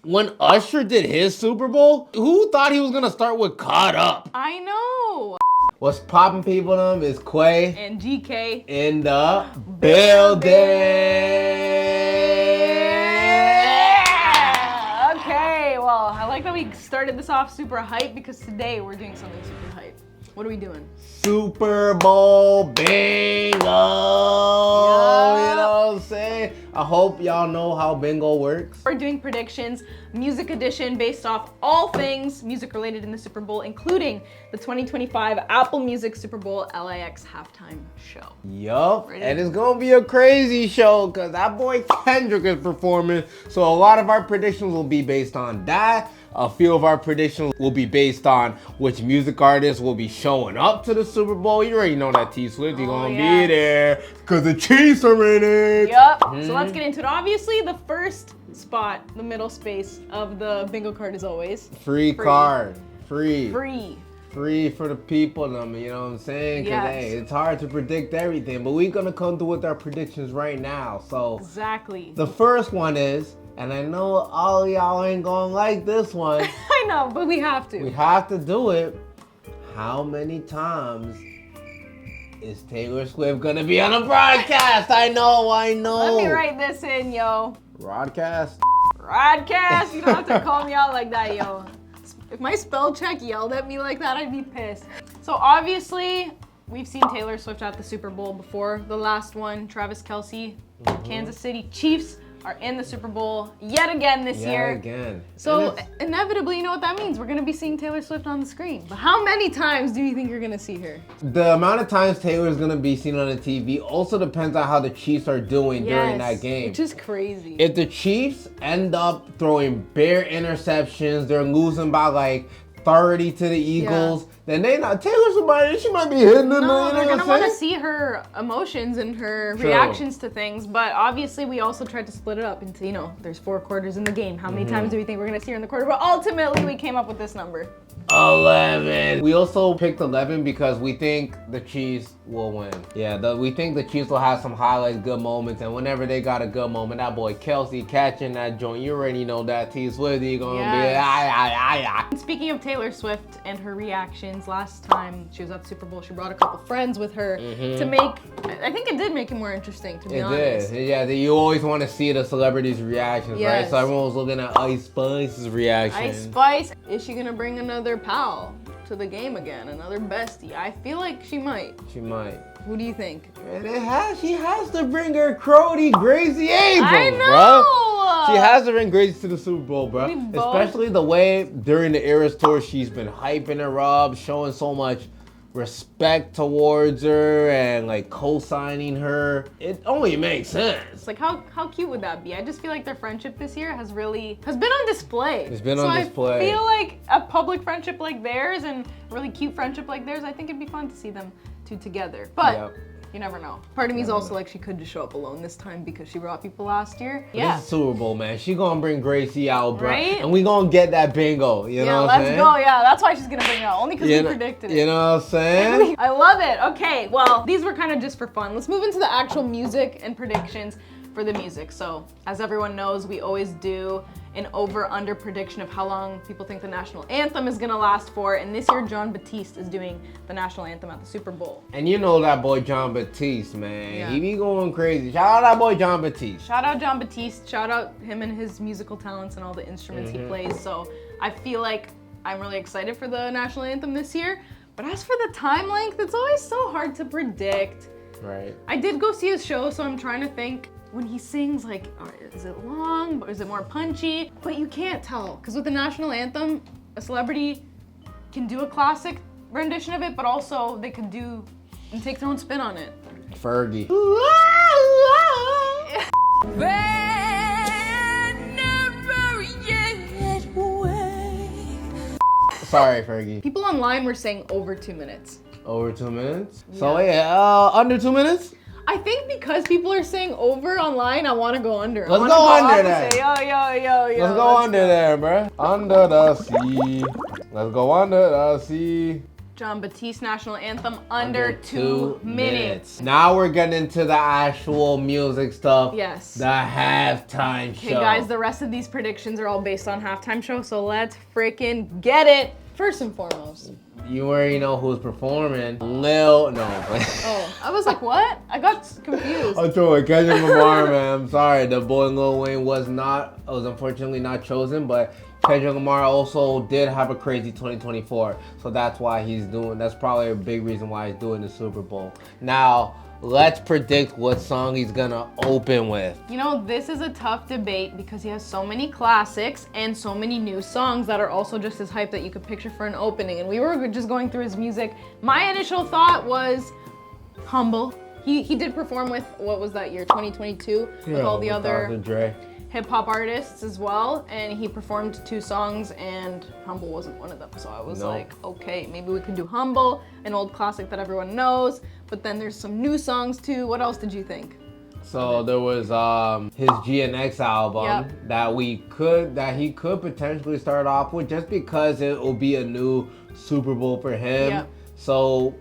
When Usher did his Super Bowl, who thought he was gonna start with Caught Up? I know. What's poppin', people? Them is Quay And GK in the building. Okay, well, I like that we started this off super hype because today we're doing something super hype. What are we doing? Super Bowl bingo. You know what I'm saying? I hope y'all know how bingo works. We're doing predictions, music edition, based off all things music related in the Super Bowl, including the 2025 Apple Music Super Bowl LIX halftime show. Yup, and it's gonna be a crazy show because that boy Kendrick is performing. So a lot of our predictions will be based on that. A few of our predictions will be based on which music artists will be showing up to the Super Bowl. You already know that T Swift is gonna be there because the Chiefs are in it. Yup. So let's get into it. Obviously, the first spot, the middle space of the bingo card is always free card. Free for the people, you know what I'm saying? Because hey, it's hard to predict everything, but we're gonna come through with our predictions right now. So exactly. The first one is, and I know all y'all ain't gonna like this one. I know, but we have to. We have to do it. How many times is Taylor Swift gonna be on a broadcast? I know. Let me write this in, yo. Broadcast? Broadcast? You don't have to call me out like that, yo. If my spell check yelled at me like that, I'd be pissed. So obviously, we've seen Taylor Swift at the Super Bowl before. The last one, Travis Kelce, Kansas City Chiefs are in the Super Bowl yet again this year. Again. So inevitably, you know what that means? We're gonna be seeing Taylor Swift on the screen. But how many times do you think you're gonna see her? The amount of times Taylor's gonna be seen on the TV also depends on how the Chiefs are doing during that game. Which is crazy. If the Chiefs end up throwing bare interceptions, they're losing by like 30 to the Eagles, then she might be hitting them. No, they're gonna want to see her emotions and her reactions to things. But obviously, we also tried to split it up into, there's 4 quarters in the game. How many times do we think we're gonna see her in the quarter? But ultimately, we came up with this number. 11. We also picked 11 because we think the Chiefs will win. Yeah, we think the Chiefs will have some highlights, good moments, and whenever they got a good moment, that boy Kelce catching that joint, you already know that T Swift, you gonna be Speaking of Taylor Swift and her reactions, last time she was at the Super Bowl, she brought a couple friends with her to make, I think it did make it more interesting, to be honest. It did. Yeah, you always want to see the celebrities' reactions, right? So everyone was looking at Ice Spice's reaction. Ice Spice, is she gonna bring another pal to the game again, another bestie? I feel like she might. She might. Who do you think? She has to bring her crony Gracie Abrams, I know! Bro. She has to bring Gracie to the Super Bowl, bro. Especially the way during the Eras tour she's been hyping her up, showing so much respect towards her and like co-signing her. It only makes sense. Like how cute would that be? I just feel like their friendship this year has been on display. It's been on display. I feel like a public friendship like theirs and a really cute friendship like theirs, I think it'd be fun to see them two together. But you never know. Part of me is also like she could just show up alone this time because she brought people last year. This is Super Bowl, man. She gonna bring Gracie out, bro. Right? And we gonna get that bingo. You know what I'm saying? Let's go. Yeah, that's why she's gonna bring it out. Only because we predicted it. You know what I'm saying? I love it. Okay, well, these were kind of just for fun. Let's move into the actual music and predictions for the music. So, as everyone knows, we always do an over-under prediction of how long people think the national anthem is gonna last for. And this year, Jon Batiste is doing the national anthem at the Super Bowl. And you know that boy Jon Batiste, man. Yeah. He be going crazy. Shout out that boy Jon Batiste. Shout out Jon Batiste. Shout out him and his musical talents and all the instruments he plays. So I feel like I'm really excited for the national anthem this year. But as for the time length, it's always so hard to predict. Right. I did go see his show, so I'm trying to think. When he sings, like, is it long or is it more punchy? But you can't tell, because with the national anthem, a celebrity can do a classic rendition of it, but also they could do and take their own spin on it. Fergie. Sorry, Fergie. People online were saying over 2 minutes. Over 2 minutes? Yeah. So under 2 minutes? I think because people are saying over online, I want to go under. Let's go under there. Yo. Let's go under there, bro. Under the sea. Let's go under the sea. John Batiste national anthem under 2 minutes. Now we're getting into the actual music stuff. Yes. The halftime show. Okay, guys, the rest of these predictions are all based on halftime show, so let's freaking get it. First and foremost. You already know who's performing. Lil, no. Oh, I was like, what? I got confused. I'm trolling Kendrick Lamar, man. I'm sorry. The boy Lil Wayne was unfortunately not chosen, but Kendrick Lamar also did have a crazy 2024. So that's why that's probably a big reason why he's doing the Super Bowl. Now, let's predict what song he's gonna open with. You know, this is a tough debate because he has so many classics and so many new songs that are also just as hype that you could picture for an opening. And we were just going through his music. My initial thought was Humble. He did perform with, what was that year, 2022? With all the other Dre. hip-hop artists as well, and he performed 2 songs and Humble wasn't one of them. So I was like, okay, maybe we could do Humble, an old classic that everyone knows, but then there's some new songs too. What else did you think? So there was his GNX album that he could potentially start off with, just because it will be a new Super Bowl for him. Yep. So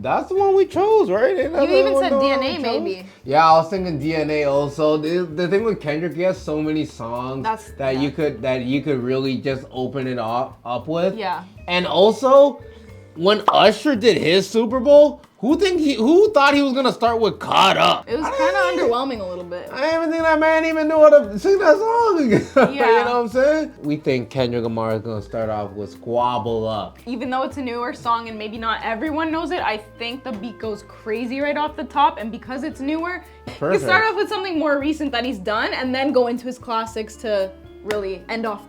that's the one we chose, right? You even said DNA maybe. Yeah, I was thinking DNA also. The thing with Kendrick, he has so many songs you could really just open it up with. Yeah. And also, when Usher did his Super Bowl, who thought he was gonna start with Caught Up? It was kind of underwhelming a little bit. I didn't even think that man even knew how to sing that song. Yeah. You know what I'm saying? We think Kendrick Lamar is gonna start off with Squabble Up. Even though it's a newer song and maybe not everyone knows it, I think the beat goes crazy right off the top, and because it's newer, you can start off with something more recent that he's done and then go into his classics to really end off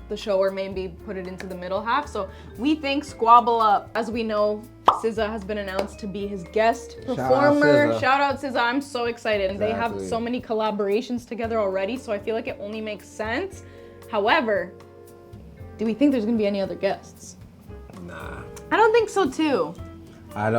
the show, or maybe put it into the middle half. So we think Squabble Up. As we know, SZA has been announced to be his guest performer. Shout out SZA. I'm so excited. And they have so many collaborations together already, so I feel like it only makes sense. However, do we think there's gonna be any other guests? Nah. I don't think so too. I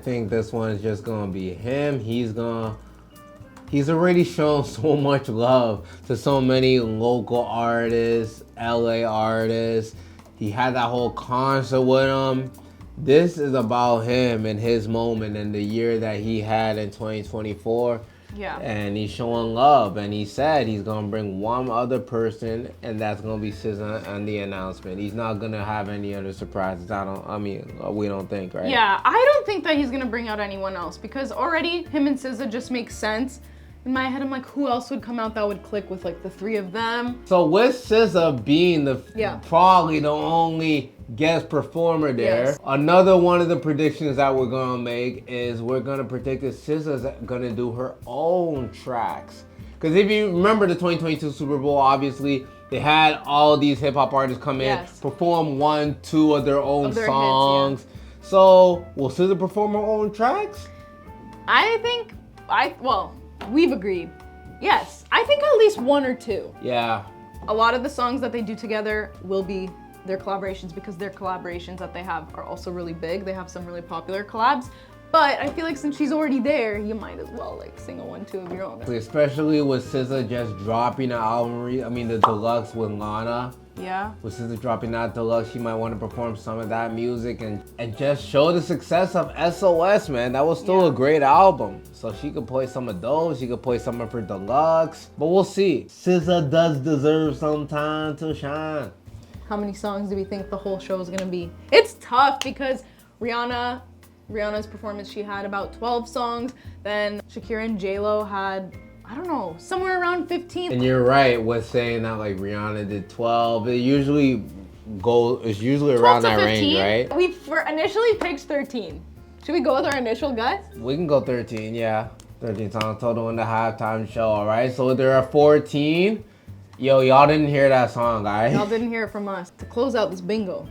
think this one is just gonna be him. He's already shown so much love to so many local artists, LA artists. He had that whole concert with him. This is about him and his moment and the year that he had in 2024. Yeah. And he's showing love, and he said he's gonna bring one other person, and that's gonna be SZA on the announcement. He's not gonna have any other surprises. We don't think, right? Yeah, I don't think that he's gonna bring out anyone else, because already him and SZA just make sense. In my head, I'm like, who else would come out that would click with like the 3 of them? So with SZA being probably the only guest performer there, another one of the predictions that we're gonna make is we're gonna predict that SZA's gonna do her own tracks. Because if you remember the 2022 Super Bowl, obviously they had all these hip hop artists come in, perform 1, 2 of their own songs. Hits, So will SZA perform her own tracks? We've agreed. Yes, I think at least 1 or 2. Yeah. A lot of the songs that they do together will be their collaborations, because their collaborations that they have are also really big. They have some really popular collabs. But I feel like since she's already there, you might as well like sing a 1, 2 of your own. Especially with SZA just dropping an album, the deluxe with Lana. Yeah. With SZA dropping that deluxe, she might want to perform some of that music and just show the success of SOS, man. That was still a great album. So she could play some of those. She could play some of her deluxe. But we'll see. SZA does deserve some time to shine. How many songs do we think the whole show is gonna be? It's tough because Rihanna's performance, she had about 12 songs. Then Shakira and J-Lo had, I don't know, somewhere around 15. And you're right with saying that like Rihanna did 12. It's usually around that range, right? We initially picked 13. Should we go with our initial guess? We can go 13, yeah. 13 songs total in the halftime show, all right? So there are 14. Yo, y'all didn't hear that song, guys. Y'all didn't hear it from us. To close out this bingo,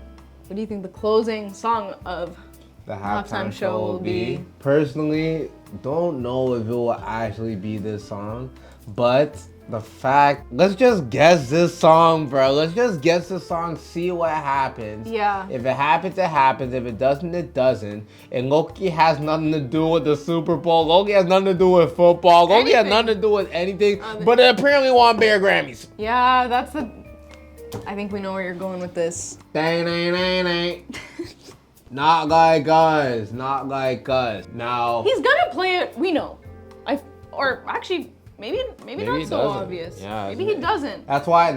what do you think the closing song of the halftime show will be? Personally, don't know if it will actually be this song, but let's just guess this song, bro. Let's just guess the song, see what happens. Yeah. If it happens, it happens. If it doesn't, it doesn't. And Loki has nothing to do with the Super Bowl. Loki has nothing to do with football. Loki has nothing to do with anything, but it apparently won Bear Grammys. Yeah, I think we know where you're going with this. Dang. Not like us. Not like us. Now. He's gonna play it. We know. Or actually, maybe not so obvious. Yeah, maybe he doesn't. That's why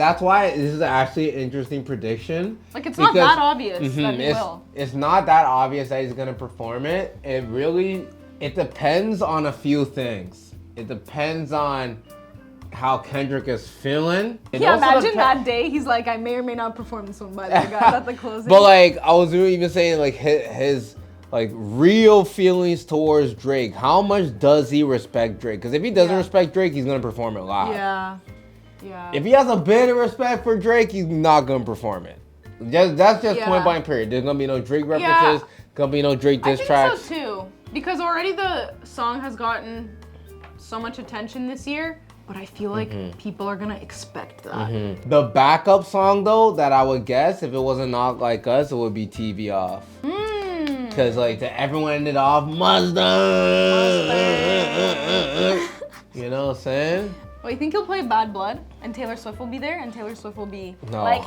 this is actually an interesting prediction. Like it's not that obvious that he will. It's not that obvious that he's gonna perform it. It depends on a few things. It depends on how Kendrick is feeling. Yeah, imagine that day he's like, I may or may not perform this one by the guys at the closing. But like, I was even saying like his like real feelings towards Drake. How much does he respect Drake? Because if he doesn't respect Drake, he's gonna perform it live. Yeah. If he has a bit of respect for Drake, he's not gonna perform it. That's just point blank period. There's gonna be no Drake references. Gonna be no Drake diss tracks. I think so too. Because already the song has gotten so much attention this year. But I feel like people are gonna expect that. The backup song though, that I would guess if it wasn't Not Like Us, it would be TV Off. Cause like everyone ended off Mustang. You know what I'm saying? Well, you think he'll play Bad Blood and Taylor Swift will be there and Taylor Swift will be like.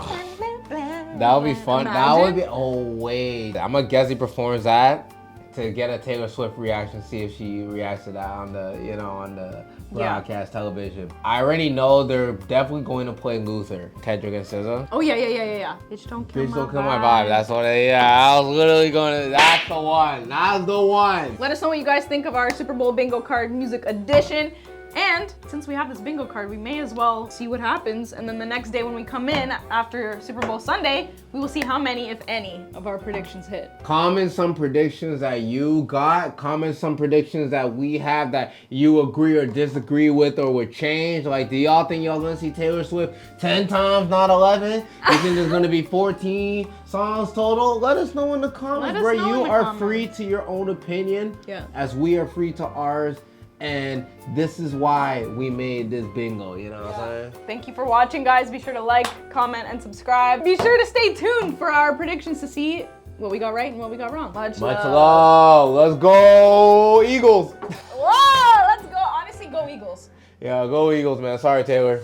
That would be fun. Imagine. That would be. Oh wait, I'm gonna guess he performs that to get a Taylor Swift reaction. See if she reacts to that on the broadcast television. I already know they're definitely going to play Luther, Kendrick and SZA. Oh yeah. Bitch don't kill my vibe. That's what I was literally going to, that's the one. That's the one. Let us know what you guys think of our Super Bowl bingo card music edition. And since we have this bingo card, we may as well see what happens. And then the next day when we come in after Super Bowl Sunday, we will see how many, if any, of our predictions hit. Comment some predictions that you got. Comment some predictions that we have that you agree or disagree with or would change. Like, do y'all think y'all gonna see Taylor Swift 10 times, not 11? You think there's gonna be 14 songs total? Let us know in the comments, bro. You are free to your own opinion, as we are free to ours. And this is why we made this bingo, you know what I'm saying? Thank you for watching, guys. Be sure to like, comment, and subscribe. Be sure to stay tuned for our predictions to see what we got right and what we got wrong. Much love. Let's go Eagles. Whoa, let's go. Honestly, go Eagles. Yeah, go Eagles, man. Sorry, Taylor.